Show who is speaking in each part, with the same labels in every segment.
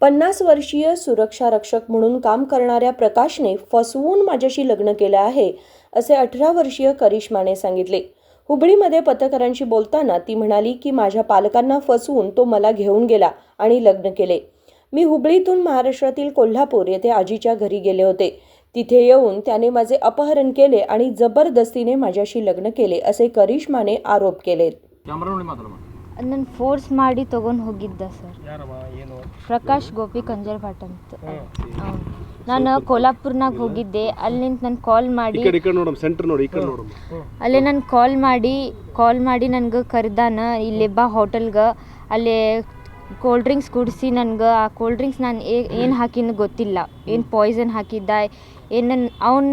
Speaker 1: 50 वर्षीय सुरक्षा रक्षक म्हणून काम करणाऱ्या प्रकाशने फसवून माझ्याशी लग्न केलं आहे, असे 18 वर्षीय करिश्माने सांगितले. हुबळीमध्ये पत्रकारांशी बोलताना ती म्हणाली की माझ्या पालकांना फसवून तो मला घेऊन गेला आणि लग्न केले. मी हुबळीतून महाराष्ट्रातील कोल्हापूर येथे आजीच्या घरी गेले होते. तिथे येऊन त्याने माझे अपहरण केले आणि जबरदस्तीने माझ्याशी लग्न केले, असे करिश्माने आरोप केले.
Speaker 2: ನನ್ನ ಫೋರ್ಸ್ ಮಾಡಿ ತೊಗೊಂಡು ಹೋಗಿದ್ದ ಸರ್. ಪ್ರಕಾಶ್ ಗೋಪಿ ಕಂಜರ್ಘಾಟ್ ಅಂತ. ನಾನು ಕೋಲ್ಹಾಪುರ್ನಾಗ ಹೋಗಿದ್ದೆ. ಅಲ್ಲಿಂದ ನಾನು ಕಾಲ್ ಮಾಡಿ ಅಲ್ಲೇ ನಾನು ಕಾಲ್ ಮಾಡಿ ನನಗೆ ಕರೆದಾನ, ಇಲ್ಲಿ ಬಾ ಹೋಟೆಲ್ಗೆ. ಅಲ್ಲಿ ಕೋಲ್ಡ್ ಡ್ರಿಂಕ್ಸ್ ಕುಡಿಸಿ ನನಗೆ ಆ ಕೋಲ್ಡ್ ಡ್ರಿಂಕ್ಸ್ ನಾನು ಏನು ಹಾಕಿನ ಗೊತ್ತಿಲ್ಲ, ಏನು ಪಾಯ್ಸನ್ ಹಾಕಿದ್ದ ಏನು ಅವ್ನು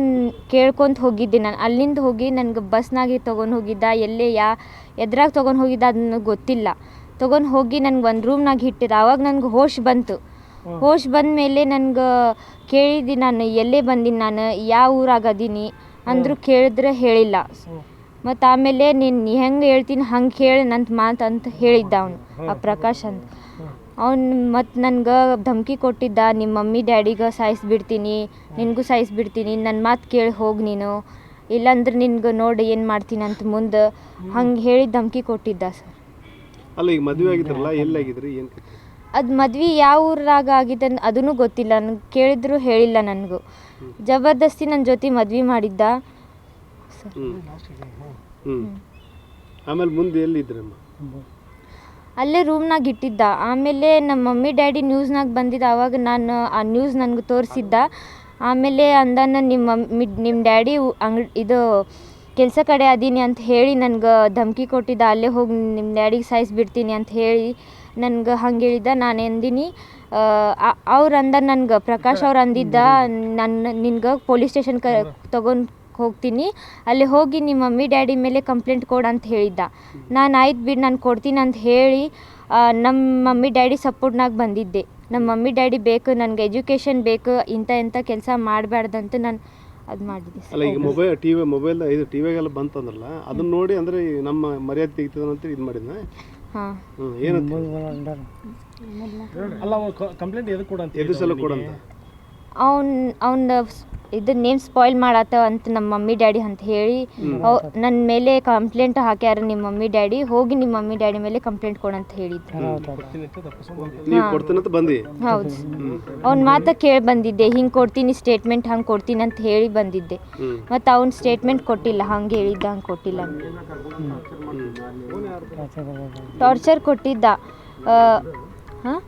Speaker 2: ಕೇಳ್ಕೊತ ಹೋಗಿದ್ದೆ. ನಾನು ಅಲ್ಲಿಂದ ಹೋಗಿ ನನಗೆ ಬಸ್ನಾಗೆ ತೊಗೊಂಡು ಹೋಗಿದ್ದ, ಎಲ್ಲೇ ಎದ್ರಾಗ ತೊಗೊಂಡು ಹೋಗಿದ್ದ ಅದನ್ನು ಗೊತ್ತಿಲ್ಲ. ತೊಗೊಂಡು ಹೋಗಿ ನನಗೆ ಒಂದು ರೂಮ್ನಾಗ ಇಟ್ಟಿದ್ದ. ಆವಾಗ ನನಗೆ ಹೋಶ್ ಬಂದ ಮೇಲೆ ನನಗೆ ಕೇಳಿದ್ದು ನಾನು ಎಲ್ಲೇ ಬಂದೀನಿ, ನಾನು ಯಾವ ಊರಾಗ ಅದೀನಿ ಅಂದರೂ ಕೇಳಿದ್ರೆ ಹೇಳಿಲ್ಲ. ಮತ್ತು ಆಮೇಲೆ ನೀನು ಹೆಂಗೆ ಹೇಳ್ತೀನಿ ಹಂಗೆ ಹೇಳಿ ನನ್ನ ಮಾತು ಅಂತ ಹೇಳಿದ್ದ ಅವನು, ಆ ಪ್ರಕಾಶ್ ಅಂತ. ಅವ್ನು ಮತ್ತು ನನಗೆ ಧಮಕಿ ಕೊಟ್ಟಿದ್ದ, ನಿಮ್ಮ ಮಮ್ಮಿ ಡ್ಯಾಡಿಗೆ ಸಾಯಿಸ್ಬಿಡ್ತೀನಿ, ನಿನಗೂ ಸಾಯಿಸ್ಬಿಡ್ತೀನಿ, ನನ್ನ ಮಾತು ಕೇಳಿ ಹೋಗಿ ನೀನು, ಇಲ್ಲಾಂದ್ರೆ ನಿನ್ಗೆ ನೋಡಿ ಏನು ಮಾಡ್ತೀನಿ ಅಂತ ಮುಂದೆ ಹಂಗೆ ಹೇಳಿ ಧಮಕಿ ಕೊಟ್ಟಿದ್ದ ಸರ್.
Speaker 3: ಅಲ್ಲ, ಈಗ ಮದುವೆ ಆಗಿದ್ರಲ್ಲ, ಎಲ್ಲಾಗಿದ್ರಿ, ಏನು?
Speaker 2: ಅದು ಮದ್ವೆ ಯಾವ ಊರಾಗ ಆಗಿದೆ ಅದೂ ಗೊತ್ತಿಲ್ಲ, ನನಗೆ ಕೇಳಿದ್ರು ಹೇಳಿಲ್ಲ. ನನಗೂ ಜಬರ್ದಸ್ತಿ ನನ್ನ ಜೊತೆ ಮದ್ವೆ ಮಾಡಿದ್ದ ಸರ್.
Speaker 3: ಆಮೇಲೆ ಮುಂದೆ ಎಲ್ಲಿದ್ರಮ್ಮ?
Speaker 2: ಅಲ್ಲೇ ರೂಮ್ನಾಗ ಇಟ್ಟಿದ್ದ. ಆಮೇಲೆ ನಮ್ಮ ಮಮ್ಮಿ ಡ್ಯಾಡಿ ನ್ಯೂಸ್ನಾಗ ಬಂದಿದ್ದ. ಆವಾಗ ನಾನು ಆ ನ್ಯೂಸ್ ನನಗೆ ತೋರಿಸಿದ್ದ. ಆಮೇಲೆ ಅಂದಾನ ನಿಮ್ಮ ಡ್ಯಾಡಿ ಇದು ಕೆಲಸ ಕಡೆ ಅದೀನಿ ಅಂತ ಹೇಳಿ ನನಗೆ ಧಮಕಿ ಕೊಟ್ಟಿದ್ದ, ಅಲ್ಲೇ ಹೋಗಿ ನಿಮ್ಮ ಡ್ಯಾಡಿಗೆ ಸಾಯಿಸ್ಬಿಡ್ತೀನಿ ಅಂತ ಹೇಳಿ ನನಗೆ ಹಂಗೆ ಹೇಳಿದ್ದ. ನಾನು ಎಂದಿನಿ ಅವ್ರು ಅಂದ ನನಗೆ, ಪ್ರಕಾಶ್ ಅವ್ರು ಅಂದಿದ್ದ, ನಿನ್ಗೆ ಪೊಲೀಸ್ ಸ್ಟೇಷನ್ ತೊಗೊಂಡು ಹೋಗ್ತೀನಿ, ಅಲ್ಲಿ ಹೋಗಿ ನಿಮ್ಮ ಮಮ್ಮಿ ಡ್ಯಾಡಿ ಮೇಲೆ ಕಂಪ್ಲೇಂಟ್ ಕೊಡು ಅಂತ ಹೇಳಿದ್ದ. ನಾನು ಆಯ್ತು ಬಿಡು ನಾನು ಕೊಡ್ತೀನಿ ಅಂತ ಹೇಳಿ ನಮ್ಮ ಮಮ್ಮಿ ಡ್ಯಾಡಿ ಸಪೋರ್ಟ್ನಾಗ ಬಂದಿದ್ದೆ. ನಮ್ಮ ಮಮ್ಮಿ ಡ್ಯಾಡಿ ಬೇಕು, ನನಗೆ ಎಜುಕೇಷನ್ ಬೇಕು, ಇಂಥ ಕೆಲಸ ಮಾಡಬಾರ್ದಂತ ನಾನು ಅದು ಮಾಡಿದ್ದೆ.
Speaker 3: ಅಲ್ಲ, ಈಗ ಮೊಬೈಲ್ ಇದು ಟಿವಿಗೆಲ್ಲ ಬಂತಂದ್ರಲ್ಲ, ಅದನ್ನ ನೋಡಿ ಅಂದರೆ ನಮ್ಮ ಮರ್ಯಾದೆ ತೆಗಿತದಂತ ಇದು ಮಾಡಿದ್ನ.
Speaker 2: ಹಾಂ,
Speaker 3: ಏನಂತ
Speaker 4: ಅಲ್ಲ ಕಂಪ್ಲೇಂಟ್ ಎದು ಕೊಡಂತ
Speaker 2: ಅವ್ನ ಇದು ನೇಮ್ ಸ್ಪಾಯ್ಲ್ ಮಾಡತ್ತ ಅಂತ ನಮ್ಮ ಮಮ್ಮಿ ಡ್ಯಾಡಿ ಅಂತ ಹೇಳಿ ನನ್ನ ಮೇಲೆ ಕಂಪ್ಲೇಂಟ್ ಹಾಕ್ಯಾರ. ನಿಮ್ಮ ಮಮ್ಮಿ ಡ್ಯಾಡಿ ಹೋಗಿ ನಿಮ್ಮ ಮಮ್ಮಿ ಡ್ಯಾಡಿ ಮೇಲೆ ಕಂಪ್ಲೇಂಟ್ ಕೊಡಂತ ಹೇಳಿದ್ರು. ಹೌದು, ಅವ್ನ ಮಾತ ಕೇಳಿ ಬಂದಿದ್ದೆ, ಹಿಂಗೆ ಕೊಡ್ತೀನಿ ಸ್ಟೇಟ್ಮೆಂಟ್, ಹಂಗೆ ಕೊಡ್ತೀನಿ ಅಂತ ಹೇಳಿ ಬಂದಿದ್ದೆ. ಮತ್ತು ಅವ್ನ ಸ್ಟೇಟ್ಮೆಂಟ್ ಕೊಟ್ಟಿಲ್ಲ, ಹಂಗೆ ಹೇಳಿದ್ದ, ಹಂಗೆ ಕೊಟ್ಟಿಲ್ಲ. ಟಾರ್ಚರ್ ಕೊಟ್ಟಿದ್ದ. ಹಾಂ,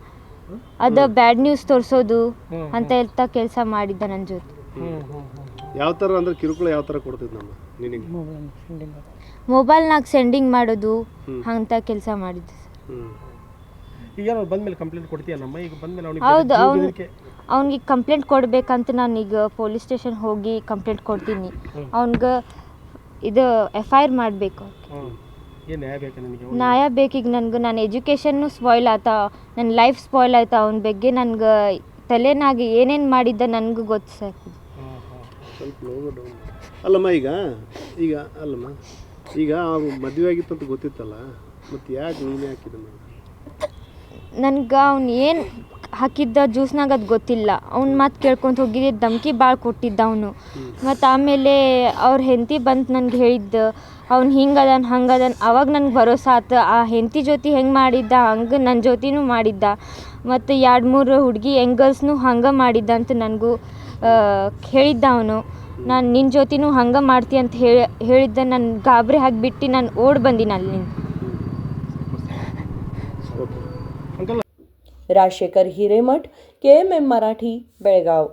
Speaker 2: ಅದು ಬ್ಯಾಡ್ ನ್ಯೂಸ್ ತೋರಿಸೋದು ಅಂತ ಎಲ್ಲ ಕೆಲಸ ಮಾಡಿದ್ದ ನನ್ನ ಜೊತೆ.
Speaker 3: ಯಾವ ಥರ ಅಂದ್ರೆ ಕಿರುಕುಳ ಯಾವ ಥರ ಕೊಡ್ತಿದ್ದ ನಮ್ಮ ನಿನಗೆ?
Speaker 2: ಮೊಬೈಲ್ನಾಗ ಸೆಂಡಿಂಗ್ ಮಾಡೋದು ಅಂತ ಕೆಲಸ ಮಾಡಿದ್ದೆ ಸರ್.
Speaker 4: ಈಗ ಬಂದ್ಮೇಲೆ ಕಂಪ್ಲೇಂಟ್ ಕೊಡ್ತೀಯ ನಮ್ಮ? ಈಗ ಬಂದ್ಮೇಲೆ
Speaker 2: ಹೌದು, ಅವ್ನಿಗೆ ಕಂಪ್ಲೇಂಟ್ ಕೊಡಬೇಕಂತ ನಾನು ಈಗ ಪೊಲೀಸ್ ಸ್ಟೇಷನ್ ಹೋಗಿ ಕಂಪ್ಲೇಂಟ್ ಕೊಡ್ತೀನಿ. ಅವ್ನಿಗೆ ಇದು FIR ಮಾಡಬೇಕು. ನ್ಯಾಯ ಬೇಕೀಗ ನನಗೆ. ನನ್ನ ಎಜುಕೇಷನ್ನು ಸ್ಪಾಯ್ಲ್ ಆಯ್ತಾ, ನನ್ನ ಲೈಫ್ ಸ್ಪಾಯ್ಲ್ ಆಯ್ತಾ. ಅವನ ಬಗ್ಗೆ ನನಗೆ ತಲೆನಾಗ ಏನೇನು ಮಾಡಿದ್ದ ನನಗೂ ಗೊತ್ತು ಸರ್.
Speaker 3: ಅಲ್ಲಮ್ಮ, ಈಗ ಅಲ್ಲಮ್ಮ, ಈಗ ಮದುವೆ ಆಗಿತ್ತು ಅಂತ ಗೊತ್ತಿತ್ತಲ್ಲ, ಮತ್ತು ಯಾಕೆ ನೀನೇ ಹಾಕಿದ್ದ?
Speaker 2: ನನಗೆ ಅವ್ನು ಏನು ಹಾಕಿದ್ದ ಜ್ಯೂಸ್ನಾಗ ಅದು ಗೊತ್ತಿಲ್ಲ. ಅವ್ನ ಮಾತು ಕೇಳ್ಕೊಂಡು ಹೋಗಿದ್ದೆ, ಧಮಕಿ ಭಾಳ ಕೊಟ್ಟಿದ್ದ ಅವನು. ಮತ್ತು ಆಮೇಲೆ ಅವ್ರ ಹೆಂಡತಿ ಬಂತು ನನಗೆ ಹೇಳಿದ್ದು, ಅವ್ನು ಹಿಂಗದನ್ ಹಂಗದನ್. ಅವಾಗ ನನಗೆ ಭರೋಸಾ ಆತು, ಆ ಹೆಂಡತಿ ಜೊತೆ ಹೆಂಗೆ ಮಾಡಿದ್ದ ಹಂಗೆ ನನ್ನ ಜೊತೆನೂ ಮಾಡಿದ್ದ. ಮತ್ತು 2-3 ಹುಡುಗಿ ಗರ್ಲ್ಸ್ನೂ ಹಂಗೆ ಮಾಡಿದ್ದ ಅಂತ ನನಗೂ ಹೇಳಿದ್ದ ಅವನು. ನಾನು ನಿನ್ನ ಜೊತೆನೂ ಹಂಗೆ ಮಾಡ್ತಿ ಅಂತ ಹೇಳಿದ್ದ. ನಾನು ಗಾಬರಿ ಆಗಿಬಿಟ್ಟು ನಾನು ಓಡಿ ಬಂದಿನಿ ಅಲ್ಲಿಂದ.
Speaker 1: राजशेखर हिरेमठ, KMM मराठी, बेळगाव.